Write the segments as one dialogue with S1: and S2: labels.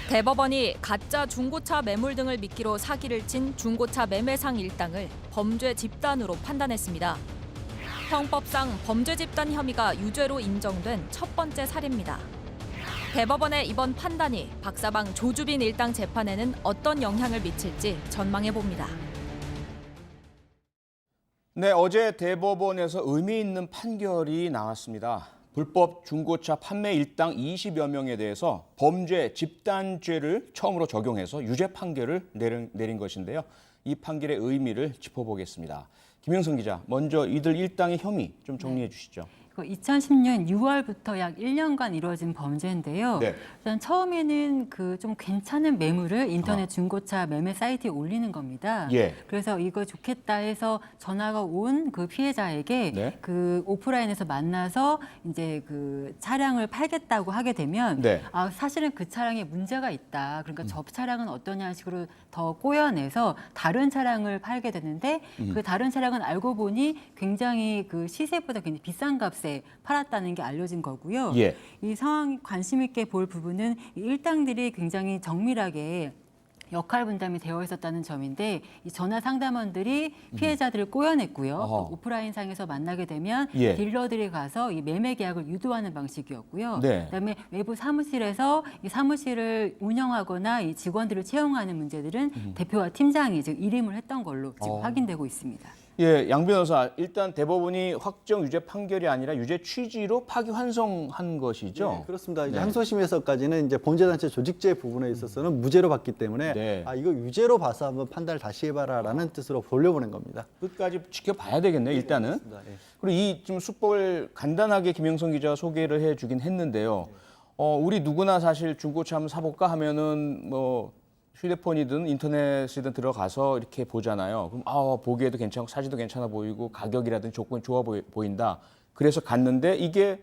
S1: 대법원이 가짜 중고차 매물 등을 미끼로 사기를 친 중고차 매매상 일당을 범죄 집단으로 판단했습니다. 형법상 범죄 집단 혐의가 유죄로 인정된 첫 번째 사례입니다. 대법원의 이번 판단이 박사방 조주빈 일당 재판에는 어떤 영향을 미칠지 전망해 봅니다.
S2: 네, 어제 대법원에서 의미 있는 판결이 나왔습니다. 불법 중고차 판매 일당 20여 명에 대해서 범죄 집단죄를 처음으로 적용해서 유죄 판결을 내린 것인데요. 이 판결의 의미를 짚어보겠습니다. 김영선 기자, 먼저 이들 일당의 혐의 좀 정리해 주시죠.
S3: 2010년 6월부터 약 1년간 이루어진 범죄인데요.
S2: 네.
S3: 일단 처음에는 그 좀 괜찮은 매물을 인터넷 중고차 매매 사이트에 올리는 겁니다.
S2: 예.
S3: 그래서 이거 좋겠다 해서 전화가 온 그 피해자에게
S2: 네.
S3: 그 오프라인에서 만나서 이제 그 차량을 팔겠다고 하게 되면
S2: 네.
S3: 사실은 그 차량에 문제가 있다. 그러니까 저 차량은 어떠냐 식으로 더 꼬여내서 다른 차량을 팔게 되는데 그 다른 차량은 알고 보니 굉장히 그 시세보다 굉장히 비싼 값에 팔았다는 게 알려진 거고요.
S2: 예.
S3: 이 상황이 관심 있게 볼 부분은 이 일당들이 굉장히 정밀하게 역할 분담이 되어 있었다는 점인데 이 전화 상담원들이 피해자들을 꼬여냈고요. 또 오프라인상에서 만나게 되면
S2: 예.
S3: 딜러들이 가서 이 매매 계약을 유도하는 방식이었고요.
S2: 네.
S3: 그다음에 외부 사무실에서 이 사무실을 운영하거나 이 직원들을 채용하는 문제들은 대표와 팀장이 즉 일임을 했던 걸로 지금 확인되고 있습니다.
S2: 예, 양 변호사, 일단 대법원이 확정 유죄 판결이 아니라 유죄 취지로 파기환송한 것이죠.
S4: 네, 그렇습니다. 이제
S2: 네.
S4: 항소심에서까지는 이제 범죄단체 조직죄 부분에 있어서는 무죄로 봤기 때문에
S2: 네.
S4: 이거 유죄로 봐서 한번 판단을 다시 해봐라라는 뜻으로 돌려보낸 겁니다.
S2: 끝까지 지켜봐야 되겠네요, 일단은.
S4: 그렇습니다. 네.
S2: 그리고 이 좀 수법을 간단하게 김영선 기자가 소개를 해주긴 했는데요. 우리 누구나 사실 중고차 한번 사볼까 하면은 뭐 휴대폰이든 인터넷이든 들어가서 이렇게 보잖아요. 그럼 보기에도 괜찮고 사진도 괜찮아 보이고 가격이라든지 조건이 좋아 보인다. 그래서 갔는데 이게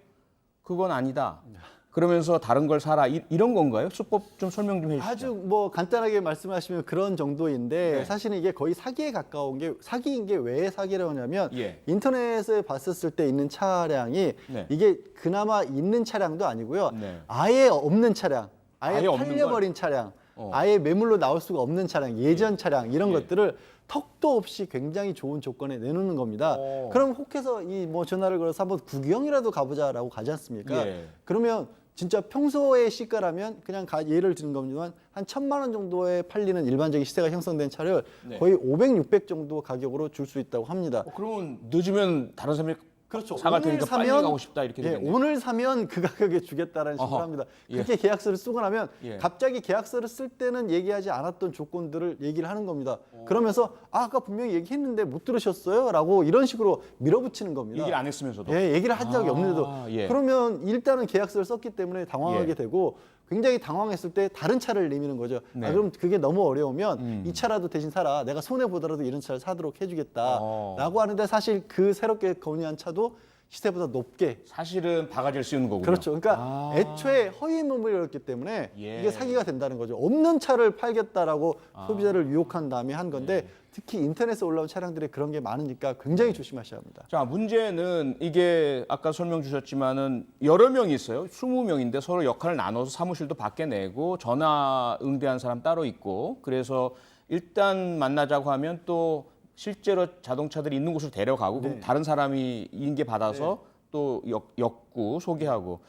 S2: 그건 아니다. 그러면서 다른 걸 사라. 이런 건가요? 수법 좀 설명 좀 해주시죠.
S4: 아주 뭐 간단하게 말씀하시면 그런 정도인데
S2: 네.
S4: 사실은 이게 거의 사기에 가까운 게 사기인 게 왜 사기라고 하냐면
S2: 예.
S4: 인터넷에 봤었을 때 있는 차량이
S2: 네.
S4: 이게 그나마 있는 차량도 아니고요.
S2: 네.
S4: 아예 없는 차량, 아예
S2: 없는
S4: 팔려버린 차량,
S2: 어.
S4: 아예 매물로 나올 수가 없는 차량, 예전 차량 이런
S2: 예.
S4: 것들을 턱도 없이 굉장히 좋은 조건에 내놓는 겁니다. 그럼 혹해서 이 뭐 전화를 걸어서 한번 구경이라도 가보자라고 가지 않습니까?
S2: 예.
S4: 그러면 진짜 평소의 시가라면 그냥 예를 드는 겁니다만 한 1,000만 원 정도에 팔리는 일반적인 시세가 형성된 차를
S2: 네.
S4: 거의 500, 600 정도 가격으로 줄 수 있다고 합니다.
S2: 그러면 늦으면 다른 사람이
S4: 그렇죠.
S2: 사갈 테니까 빨리 가고 싶다 이렇게
S4: 예,
S2: 되겠네요.
S4: 오늘 사면 그 가격에 주겠다라는 식으로
S2: 어허.
S4: 합니다.
S2: 예.
S4: 그렇게 계약서를 쓰고 나면
S2: 예.
S4: 갑자기 계약서를 쓸 때는 얘기하지 않았던 조건들을 얘기를 하는 겁니다. 그러면서 아까 분명히 얘기했는데 못 들으셨어요? 라고 이런 식으로 밀어붙이는 겁니다.
S2: 얘기를 안 했으면서도.
S4: 예, 얘기를 한 적이 없는데도.
S2: 예.
S4: 그러면 일단은 계약서를 썼기 때문에 당황하게
S2: 예.
S4: 되고 굉장히 당황했을 때 다른 차를 내미는 거죠.
S2: 네.
S4: 그럼 그게 너무 어려우면 이 차라도 대신 사라. 내가 손해보더라도 이런 차를 사도록 해주겠다. 라고 하는데 사실 그 새롭게 건의한 차도 시세보다 높게
S2: 사실은 바가지를 씌우는 거군요.
S4: 그렇죠. 그러니까 애초에 허위 매물이었기 때문에
S2: 예.
S4: 이게 사기가 된다는 거죠. 없는 차를 팔겠다라고 소비자를 유혹한 다음에 한 건데 특히 인터넷에 올라온 차량들이 그런 게 많으니까 굉장히 조심하셔야 합니다.
S2: 자, 문제는 이게 아까 설명 주셨지만은 여러 명이 있어요. 20명인데 서로 역할을 나눠서 사무실도 밖에 내고 전화 응대한 사람 따로 있고 그래서 일단 만나자고 하면 또 실제로 자동차들이 있는 곳으로 데려가고 그럼 다른 사람이 인계 받아서 또 엮고 소개하고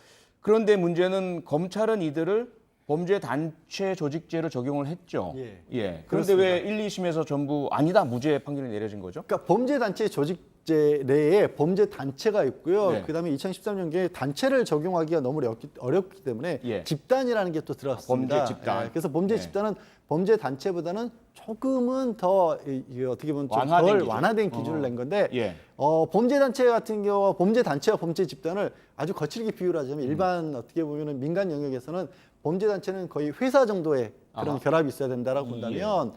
S2: 그런데 문제는 검찰은 이들을 범죄 단체 조직죄로 적용을 했죠.
S4: 예.
S2: 그런데
S4: 그렇습니다.
S2: 왜 1, 2심에서 전부 아니다 무죄 판결이 내려진 거죠?
S4: 그러니까 범죄단체 조직죄 내에 범죄단체가 있고요.
S2: 네.
S4: 그다음에 2013년경에 단체를 적용하기가 너무 어렵기 때문에
S2: 예.
S4: 집단이라는 게 또 들어갔습니다.
S2: 범죄 집단.
S4: 그래서 범죄
S2: 네.
S4: 집단은 범죄단체보다는 조금은 더 이게 어떻게 보면 좀
S2: 완화된
S4: 덜
S2: 기준.
S4: 완화된 기준을 낸 건데
S2: 예.
S4: 범죄단체 같은 경우 범죄단체와 범죄 집단을 아주 거칠게 비유하자면 일반 어떻게 보면은 민간 영역에서는 범죄단체는 거의 회사 정도의 그런 결합이 있어야 된다라고 본다면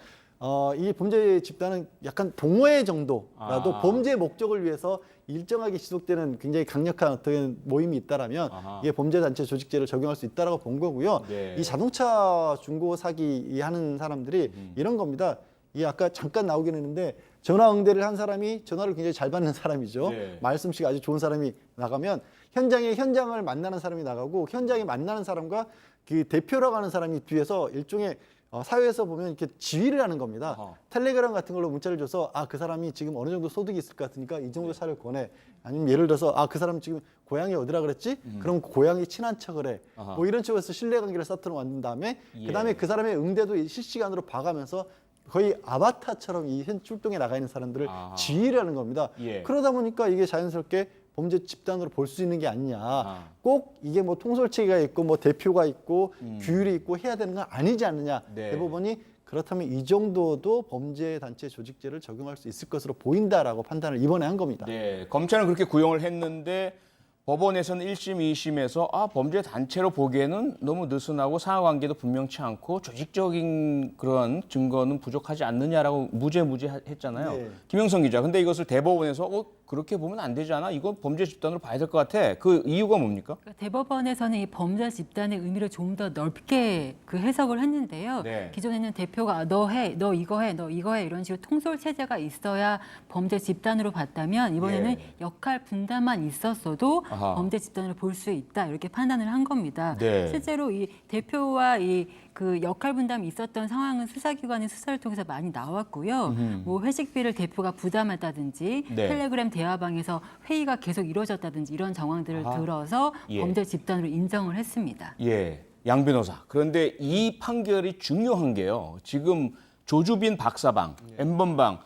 S4: 이 범죄 집단은 약간 동호회 정도라도 범죄 목적을 위해서 일정하게 지속되는 굉장히 강력한 어떤 모임이 있다라면 이게 범죄단체 조직죄를 적용할 수 있다라고 본 거고요.
S2: 네.
S4: 이 자동차 중고 사기 하는 사람들이 이런 겁니다. 이게 아까 잠깐 나오긴 했는데 전화 응대를 한 사람이 전화를 굉장히 잘 받는 사람이죠.
S2: 네.
S4: 말씀씨가 아주 좋은 사람이 나가면 현장을 만나는 사람이 나가고 현장에 만나는 사람과 그 대표라고 하는 사람이 뒤에서 일종의 사회에서 보면 이렇게 지휘를 하는 겁니다. 텔레그램 같은 걸로 문자를 줘서 그 사람이 지금 어느 정도 소득이 있을 것 같으니까 이 정도 차를 권해. 아니면 예를 들어서 그 사람 지금 고향이 어디라 그랬지? 그럼 고향이 친한 척을 해. 뭐 이런 식으로 해서 신뢰관계를 쌓들어 만든 다음에 그다음에 그 사람의 응대도 실시간으로 봐가면서 거의 아바타처럼 이 현 출동에 나가 있는 사람들을 지휘를 하는 겁니다. 그러다 보니까 이게 자연스럽게 범죄 집단으로 볼 수 있는 게 아니냐. 꼭 이게 뭐 통솔체계가 있고 뭐 대표가 있고 규율이 있고 해야 되는 건 아니지 않느냐.
S2: 네.
S4: 대법원이 그렇다면 이 정도도 범죄 단체 조직죄를 적용할 수 있을 것으로 보인다라고 판단을 이번에 한 겁니다.
S2: 네, 검찰은 그렇게 구형을 했는데 법원에서는 1심, 2심에서 범죄 단체로 보기에는 너무 느슨하고 상하관계도 분명치 않고 조직적인 그런 증거는 부족하지 않느냐라고 무죄 했잖아요.
S4: 네.
S2: 김영선 기자. 근데 이것을 대법원에서 그렇게 보면 안 되잖아. 이건 범죄 집단으로 봐야 될 것 같아. 그 이유가 뭡니까?
S3: 그러니까 대법원에서는 이 범죄 집단의 의미를 좀 더 넓게 그 해석을 했는데요.
S2: 네.
S3: 기존에는 대표가 너 해, 너 이거 해, 너 이거 해 이런 식으로 통솔 체제가 있어야 범죄 집단으로 봤다면 이번에는 역할 분담만 있었어도 범죄 집단으로 볼 수 있다 이렇게 판단을 한 겁니다.
S2: 네.
S3: 실제로 이 대표와 이 그 역할 분담이 있었던 상황은 수사기관의 수사를 통해서 많이 나왔고요. 뭐 회식비를 대표가 부담했다든지
S2: 네.
S3: 텔레그램 대화방에서 회의가 계속 이루어졌다든지 이런 정황들을 들어서 범죄 집단으로 인정을 했습니다.
S2: 예, 양 변호사. 그런데 이 판결이 중요한 게요. 지금 조주빈 박사방, N번방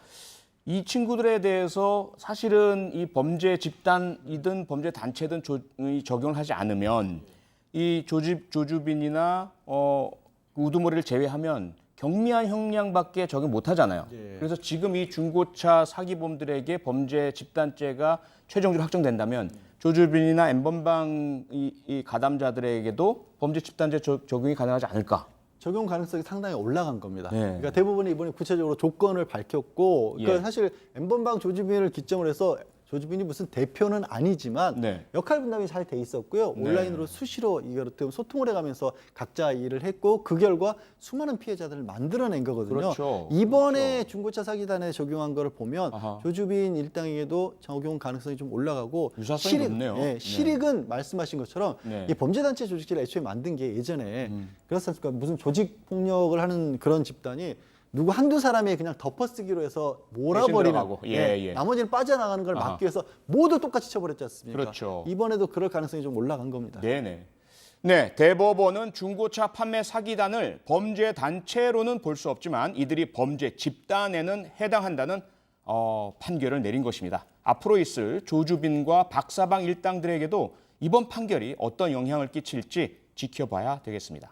S2: 이 친구들에 대해서 사실은 이 범죄 집단이든 범죄 단체든 적용을 하지 않으면 이 조주빈이나 우두머리를 제외하면 경미한 형량밖에 적용 못 하잖아요. 그래서 지금 이 중고차 사기범들에게 범죄 집단죄가 최종적으로 확정된다면 조주빈이나 N번방 이 가담자들에게도 범죄 집단죄 적용이 가능하지 않을까?
S4: 적용 가능성이 상당히 올라간 겁니다.
S2: 네.
S4: 그러니까 대부분이 이번에 구체적으로 조건을 밝혔고, 그러니까 사실 N번방 조주빈을 기점으로 해서 조주빈이 무슨 대표는 아니지만 역할 분담이 잘 돼 있었고요. 온라인으로 수시로 이걸 소통을 해가면서 각자 일을 했고 그 결과 수많은 피해자들을 만들어낸 거거든요.
S2: 그렇죠.
S4: 이번에 중고차 사기단에 적용한 거를 보면 조주빈 일당에게도 적용 가능성이 좀 올라가고
S2: 유사성이 높네요.
S4: 실익은 말씀하신 것처럼 이 범죄단체 조직체를 애초에 만든 게 예전에 그렇습니까? 무슨 조직 폭력을 하는 그런 집단이 누구 한두 사람이 그냥 덮어쓰기로 해서 몰아버리는 나머지는 빠져나가는 걸 막기 위해서 모두 똑같이 처벌했지 않습니까?
S2: 그렇죠.
S4: 이번에도 그럴 가능성이 좀 올라간 겁니다.
S2: 네, 대법원은 중고차 판매 사기단을 범죄 단체로는 볼 수 없지만 이들이 범죄 집단에는 해당한다는 판결을 내린 것입니다. 앞으로 있을 조주빈과 박사방 일당들에게도 이번 판결이 어떤 영향을 끼칠지 지켜봐야 되겠습니다.